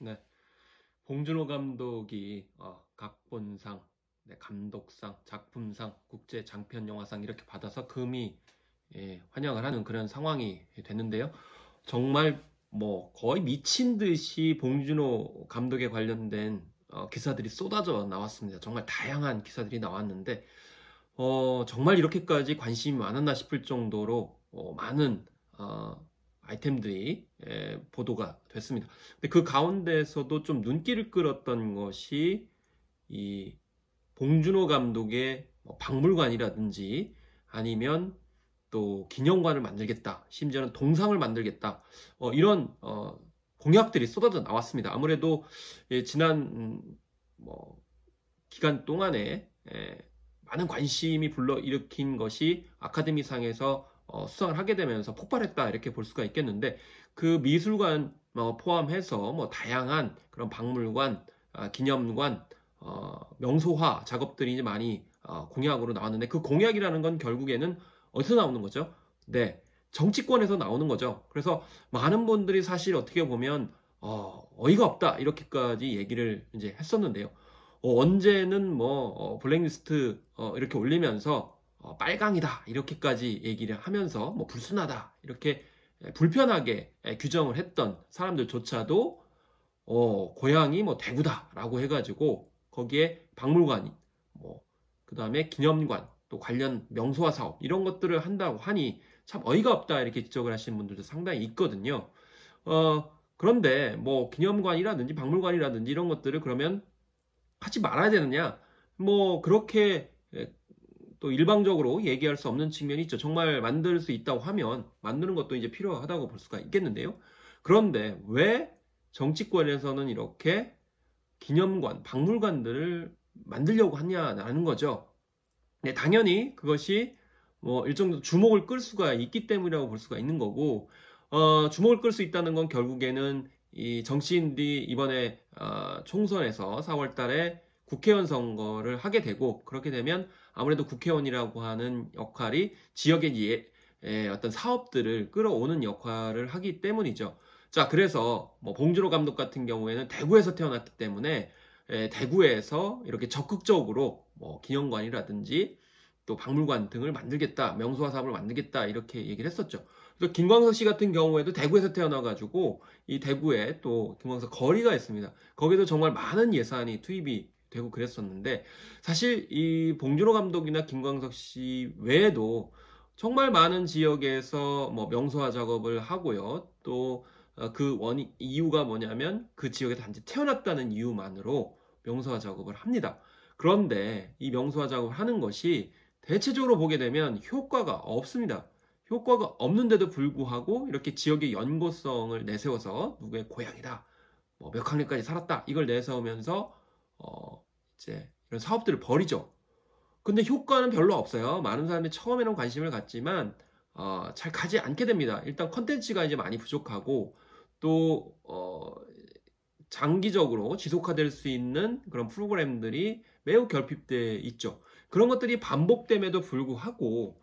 네, 봉준호 감독이 각본상, 네, 감독상, 작품상, 국제 장편 영화상 이렇게 받아서 금이 환영을 하는 그런 상황이 됐는데요. 정말 뭐 거의 미친 듯이 봉준호 감독에 관련된 기사들이 쏟아져 나왔습니다. 정말 다양한 기사들이 나왔는데 정말 이렇게까지 관심이 많았나 싶을 정도로 많은 아이템들이 보도가 됐습니다. 근데 그 가운데서도 좀 눈길을 끌었던 것이 이 봉준호 감독의 뭐 박물관이라든지 아니면 또 기념관을 만들겠다, 심지어는 동상을 만들겠다, 이런 공약들이 쏟아져 나왔습니다. 아무래도 지난 뭐 기간 동안에 많은 관심이 불러일으킨 것이 아카데미상에서 수상을 하게 되면서 폭발했다 이렇게 볼 수가 있겠는데, 그 미술관 포함해서 뭐 다양한 그런 박물관, 기념관, 명소화 작업들이 이제 많이 공약으로 나왔는데, 그 공약이라는 건 결국에는 어디서 나오는 거죠? 네, 정치권에서 나오는 거죠. 그래서 많은 분들이 사실 어떻게 보면 어이가 없다 이렇게까지 얘기를 이제 했었는데요. 언제는 뭐 블랙리스트 이렇게 올리면서 빨강이다 이렇게까지 얘기를 하면서 뭐 불순하다 이렇게 불편하게 규정을 했던 사람들조차도 고향이 뭐 대구다라고 해가지고 거기에 박물관, 뭐 그다음에 기념관, 또 관련 명소화 사업 이런 것들을 한다고 하니 참 어이가 없다 이렇게 지적을 하시는 분들도 상당히 있거든요. 그런데 뭐 기념관이라든지 박물관이라든지 이런 것들을 그러면 하지 말아야 되느냐? 뭐 그렇게 또 일방적으로 얘기할 수 없는 측면이 있죠. 정말 만들 수 있다고 하면 만드는 것도 이제 필요하다고 볼 수가 있겠는데요. 그런데 왜 정치권에서는 이렇게 기념관, 박물관들을 만들려고 하냐라는 거죠. 네, 당연히 그것이 뭐 일정 주목을 끌 수가 있기 때문이라고 볼 수가 있는 거고, 주목을 끌 수 있다는 건 결국에는 이 정치인들이 이번에 총선에서 4월 달에 국회의원 선거를 하게 되고, 그렇게 되면 아무래도 국회의원이라고 하는 역할이 지역의 어떤 사업들을 끌어오는 역할을 하기 때문이죠. 자, 그래서 뭐 봉준호 감독 같은 경우에는 대구에서 태어났기 때문에 대구에서 이렇게 적극적으로 뭐 기념관이라든지 또 박물관 등을 만들겠다, 명소화 사업을 만들겠다 이렇게 얘기를 했었죠. 그래서 김광석 씨 같은 경우에도 대구에서 태어나가지고 이 대구에 또 김광석 거리가 있습니다. 거기도 정말 많은 예산이 투입이 되고 그랬었는데, 사실 이 봉준호 감독이나 김광석 씨 외에도 정말 많은 지역에서 뭐 명소화 작업을 하고요. 또 그 이유가 뭐냐면 그 지역에 단지 태어났다는 이유만으로 명소화 작업을 합니다. 그런데 이 명소화 작업을 하는 것이 대체적으로 보게 되면 효과가 없습니다. 효과가 없는데도 불구하고 이렇게 지역의 연고성을 내세워서 누구의 고향이다, 뭐 몇 학년까지 살았다 이걸 내세우면서 이제 이런 사업들을 벌이죠. 근데 효과는 별로 없어요. 많은 사람들이 처음에는 관심을 갖지만 잘 가지 않게 됩니다. 일단 컨텐츠가 이제 많이 부족하고, 또 장기적으로 지속화될 수 있는 그런 프로그램들이 매우 결핍돼 있죠. 그런 것들이 반복됨에도 불구하고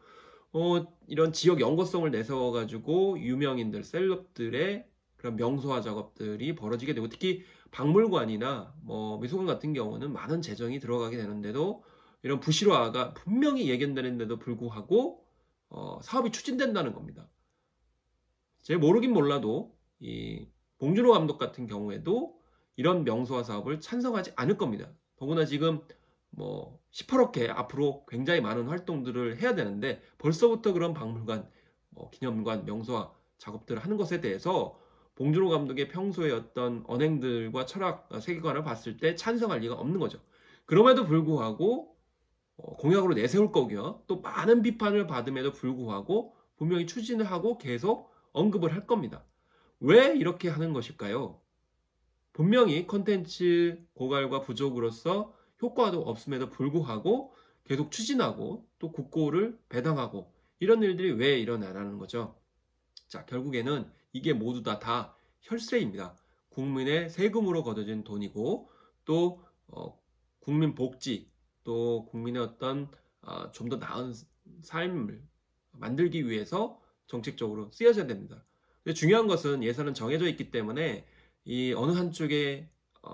이런 지역 연고성을 내세워가지고 유명인들, 셀럽들의 그런 명소화 작업들이 벌어지게 되고, 특히 박물관이나 뭐 미술관 같은 경우는 많은 재정이 들어가게 되는데도 이런 부실화가 분명히 예견되는데도 불구하고 사업이 추진된다는 겁니다. 제가 모르긴 몰라도 이 봉준호 감독 같은 경우에도 이런 명소화 사업을 찬성하지 않을 겁니다. 더구나 지금 뭐 시퍼렇게 앞으로 굉장히 많은 활동들을 해야 되는데 벌써부터 그런 박물관, 뭐 기념관, 명소화 작업들을 하는 것에 대해서 봉준호 감독의 평소의 어떤 언행들과 철학, 세계관을 봤을 때 찬성할 리가 없는 거죠. 그럼에도 불구하고 공약으로 내세울 거고요. 또 많은 비판을 받음에도 불구하고 분명히 추진을 하고 계속 언급을 할 겁니다. 왜 이렇게 하는 것일까요? 분명히 컨텐츠 고갈과 부족으로서 효과도 없음에도 불구하고 계속 추진하고 또 국고를 배당하고 이런 일들이 왜 일어나라는 거죠. 자, 결국에는 이게 모두 다 혈세입니다. 국민의 세금으로 걷어진 돈이고, 또 국민 복지, 또 국민의 어떤 좀 더 나은 삶을 만들기 위해서 정책적으로 쓰여져야 됩니다. 근데 중요한 것은 예산은 정해져 있기 때문에 이 어느 한쪽에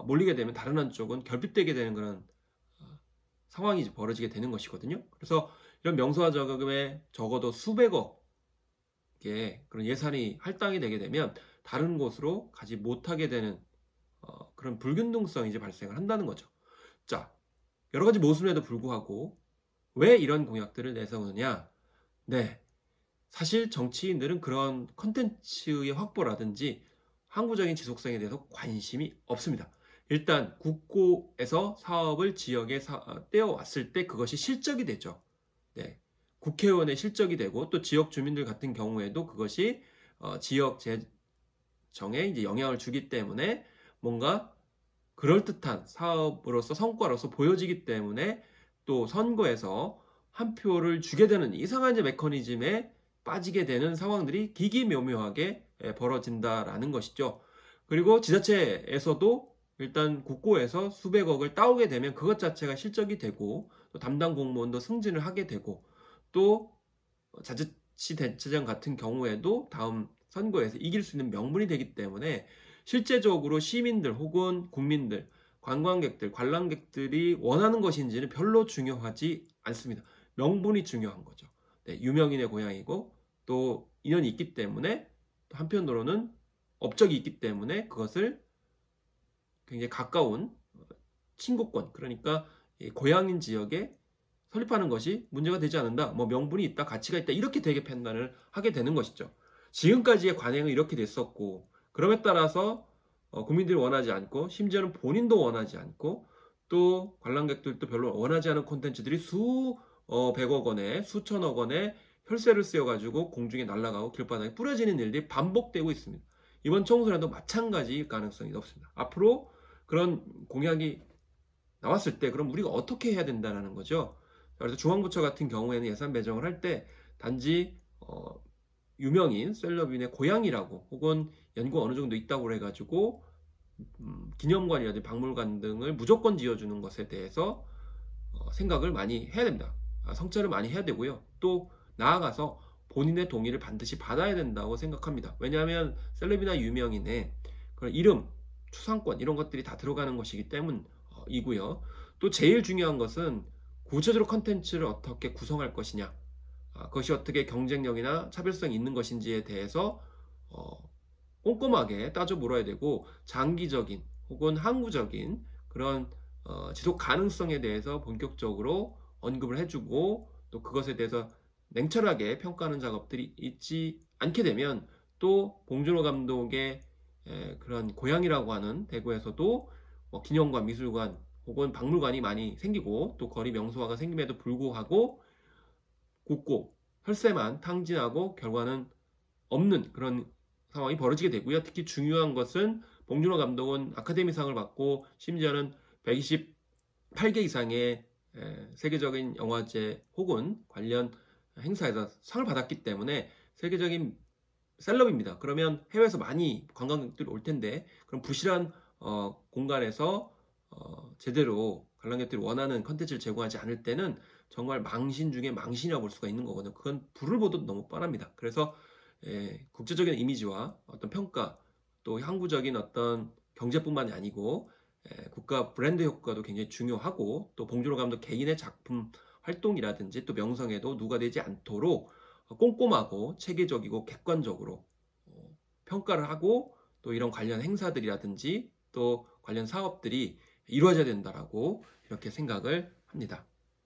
몰리게 되면 다른 한쪽은 결핍되게 되는 그런 상황이 벌어지게 되는 것이거든요. 그래서 이런 명소화 저금에 적어도 수백억의 그런 예산이 할당이 되게 되면 다른 곳으로 가지 못하게 되는 그런 불균등성이 이제 발생을 한다는 거죠. 자, 여러 가지 모순에도 불구하고 왜 이런 공약들을 내세우느냐? 네, 사실 정치인들은 그런 컨텐츠의 확보라든지 항구적인 지속성에 대해서 관심이 없습니다. 일단 국고에서 사업을 지역에 떼어왔을 때 그것이 실적이 되죠. 네, 국회의원의 실적이 되고 또 지역 주민들 같은 경우에도 그것이 지역 재정에 이제 영향을 주기 때문에 뭔가 그럴듯한 사업으로서 성과로서 보여지기 때문에 또 선거에서 한 표를 주게 되는 이상한 이제 메커니즘에 빠지게 되는 상황들이 기기묘묘하게 벌어진다라는 것이죠. 그리고 지자체에서도 일단 국고에서 수백억을 따오게 되면 그것 자체가 실적이 되고 또 담당 공무원도 승진을 하게 되고 또 자치대체장 같은 경우에도 다음 선거에서 이길 수 있는 명분이 되기 때문에 실제적으로 시민들 혹은 국민들, 관광객들, 관람객들이 원하는 것인지는 별로 중요하지 않습니다. 명분이 중요한 거죠. 네, 유명인의 고향이고 또 인연이 있기 때문에 또 한편으로는 업적이 있기 때문에 그것을 굉장히 가까운 친구권, 그러니까 고향인 지역에 설립하는 것이 문제가 되지 않는다. 뭐 명분이 있다, 가치가 있다, 이렇게 되게 판단을 하게 되는 것이죠. 지금까지의 관행은 이렇게 됐었고, 그럼에 따라서 국민들이 원하지 않고 심지어는 본인도 원하지 않고 또 관람객들도 별로 원하지 않은 콘텐츠들이 수백억 원에 수천억 원에 혈세를 쓰여가지고 공중에 날아가고 길바닥에 뿌려지는 일들이 반복되고 있습니다. 이번 총선에도 마찬가지일 가능성이 높습니다. 앞으로 그런 공약이 나왔을 때 그럼 우리가 어떻게 해야 된다는 거죠. 그래서 중앙부처 같은 경우에는 예산 배정을 할 때 단지 유명인 셀럽인의 고향이라고 혹은 연고가 어느 정도 있다고 해가지고 기념관이라든지 박물관 등을 무조건 지어주는 것에 대해서 생각을 많이 해야 됩니다. 성찰을 많이 해야 되고요. 또 나아가서 본인의 동의를 반드시 받아야 된다고 생각합니다. 왜냐하면 셀럽이나 유명인의 그런 이름, 추상권 이런 것들이 다 들어가는 것이기 때문이고요. 또 제일 중요한 것은 구체적으로 컨텐츠를 어떻게 구성할 것이냐, 그것이 어떻게 경쟁력이나 차별성이 있는 것인지에 대해서 꼼꼼하게 따져 물어야 되고 장기적인 혹은 항구적인 그런 지속 가능성에 대해서 본격적으로 언급을 해주고 또 그것에 대해서 냉철하게 평가하는 작업들이 있지 않게 되면 또 봉준호 감독의 그런 고향이라고 하는 대구에서도 기념관, 미술관 혹은 박물관이 많이 생기고 또 거리 명소화가 생김에도 불구하고 국고, 혈세만 탕진하고 결과는 없는 그런 상황이 벌어지게 되고요. 특히 중요한 것은 봉준호 감독은 아카데미상을 받고 심지어는 128개 이상의 세계적인 영화제 혹은 관련 행사에서 상을 받았기 때문에 세계적인 셀럽입니다. 그러면 해외에서 많이 관광객들이 올 텐데 그럼 부실한 공간에서 제대로 관람객들이 원하는 컨텐츠를 제공하지 않을 때는 정말 망신 중에 망신이라고 볼 수가 있는 거거든요. 그건 불을 보듯 너무 뻔합니다. 그래서 국제적인 이미지와 어떤 평가 또 항구적인 어떤 경제뿐만이 아니고 국가 브랜드 효과도 굉장히 중요하고 또 봉준호 감독 개인의 작품 활동이라든지 또 명성에도 누가 되지 않도록 꼼꼼하고 체계적이고 객관적으로 평가를 하고 또 이런 관련 행사들이라든지 또 관련 사업들이 이루어져야 된다라고 이렇게 생각을 합니다.